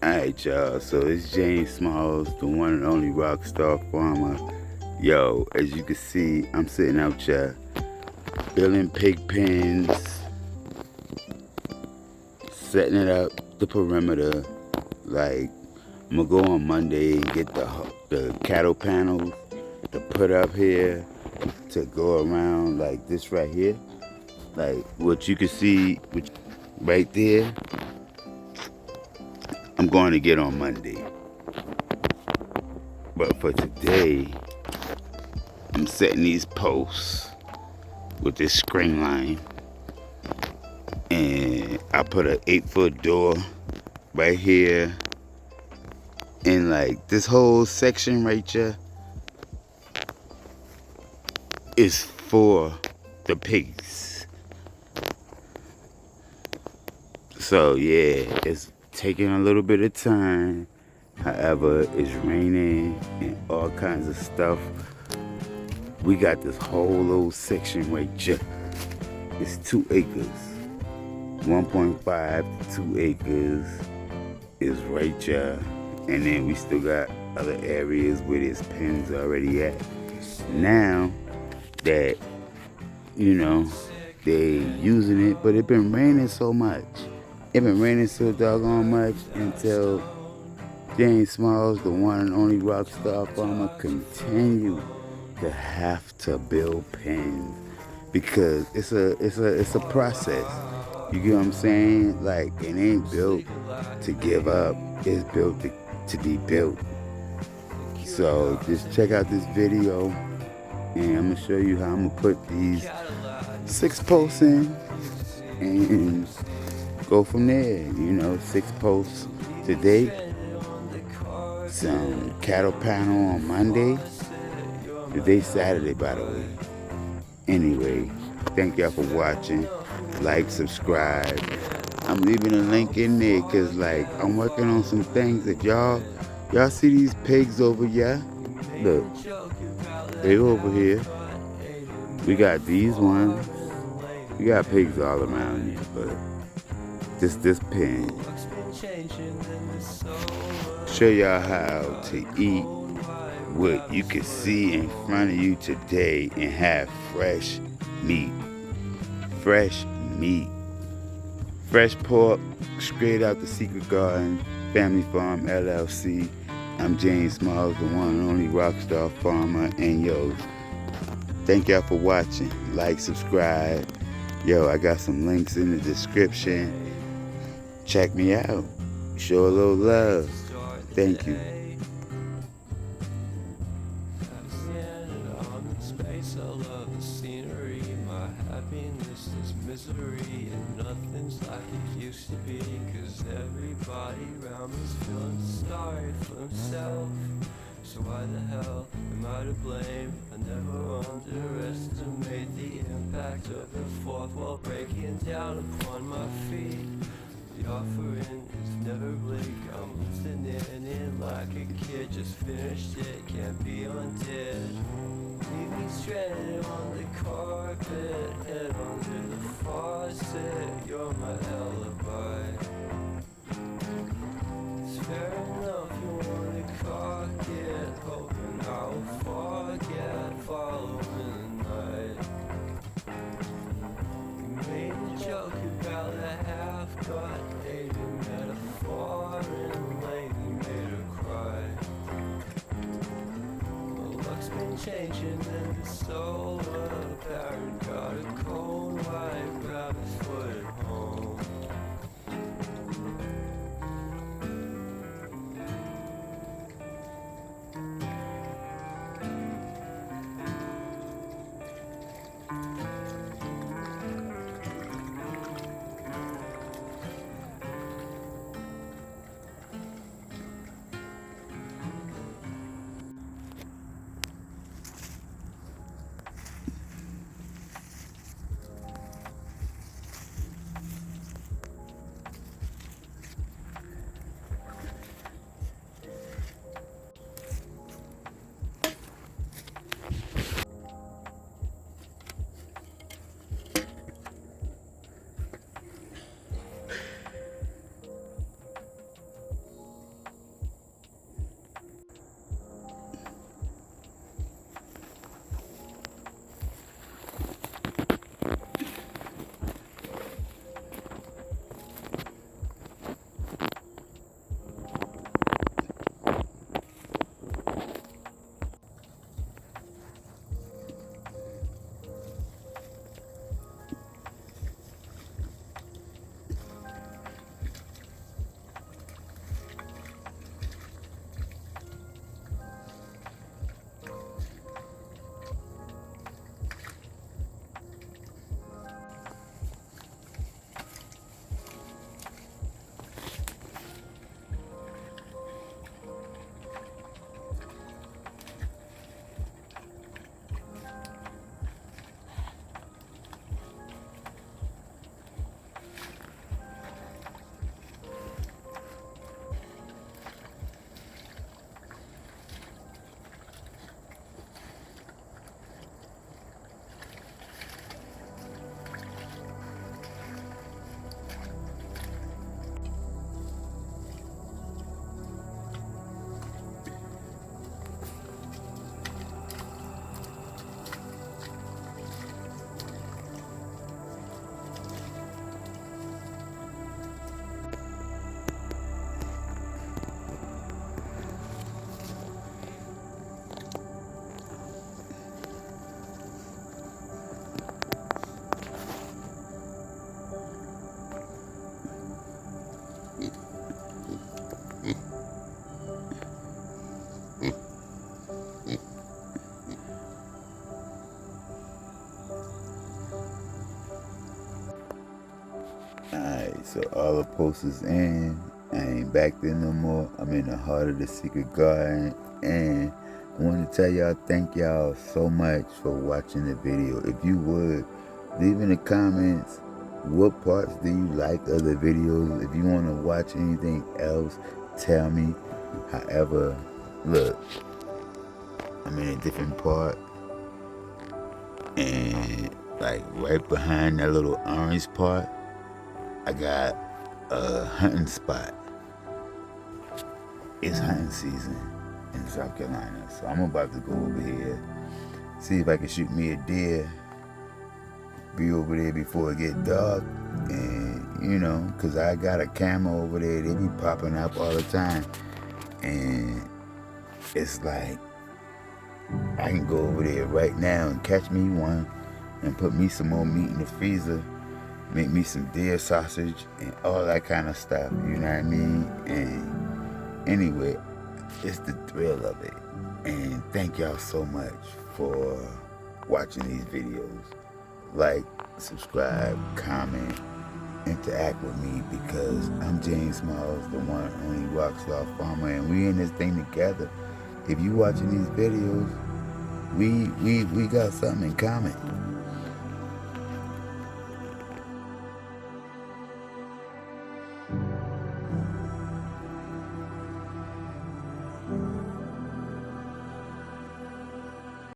Alright, y'all, so it's James Smalls, the one and only rock star farmer. Yo, as you can see, I'm sitting out here building pig pens, setting it up, the perimeter. Like, I'm gonna go on Monday and get the cattle panels to put up here to go around like this right here. Like what you can see right there, I'm going to get on Monday. But for today, I'm setting these posts with this screen line. And I put an 8-foot door right here. And like this whole section right here is for the pigs. So yeah, it's taking a little bit of time. However, it's raining and all kinds of stuff. We got this whole little section right here. It's 2 acres. 1.5 to 2 acres is right here. And then we still got other areas where there's pens already at. Now that, they using it, but it been raining so much. It been raining so doggone much until James Smalls, the one and only rock star farmer, continue to have to build pens because it's a process. You get what I'm saying? Like, it ain't built to give up. It's built to be built. So just check out this video and I'm gonna show you how I'm gonna put these 6 posts in and go from there. 6 posts today. Some cattle panel on Monday. Today's Saturday, by the way. Anyway, thank y'all for watching. Like, subscribe. I'm leaving a link in there because, like, I'm working on some things that y'all see these pigs over here? Look, they over here. We got these ones. We got pigs all around here, but this pen. Show y'all how to eat what you can see in front of you today and have fresh meat. Fresh meat. Fresh pork straight out the Seekret Garden Family Farm LLC. I'm James Smalls, the one and only rockstar farmer. And yo, thank y'all for watching. Like, subscribe. Yo, I got some links in the description. Check me out. Show a little love. Thank you. I love the scenery, my happiness is misery, and nothing's like it used to be, cause everybody around me's feeling sorry for himself. So why the hell am I to blame? I never underestimate the impact of the fourth wall breaking down upon my feet. The offering is never bleak, I'm listening in like a kid, just finished it, can't be undid. Leave me stranded on the carpet, head under the faucet, you're my alibi. It's fair enough, you wanna cock it, hoping I'll forget following the night. You made a joke about a half-cut dating metaphor and lately made her cry. Luck's been changing and it's so apparent. Got a cold white rabbit's foot at home. So all the posts is in. I ain't back there no more. I'm in the heart of the secret garden. And I want to tell y'all, thank y'all so much for watching the video. If you would, leave in the comments what parts do you like of the videos. If you want to watch anything else, tell me. However, look, I'm in a different part. And like right behind that little orange part, I got a hunting spot. It's hunting season in South Carolina, so I'm about to go over here, see if I can shoot me a deer, be over there before it get dark, and you know, cause I got a camera over there, they be popping up all the time, and it's like, I can go over there right now and catch me one, and put me some more meat in the freezer, make me some deer sausage, and all that kind of stuff, you know what I mean, and anyway, it's the thrill of it. And thank y'all so much for watching these videos. Like, subscribe, comment, interact with me, because I'm James Smalls, the one and only rockstar farmer, and we in this thing together. If you watching these videos, we got something in common.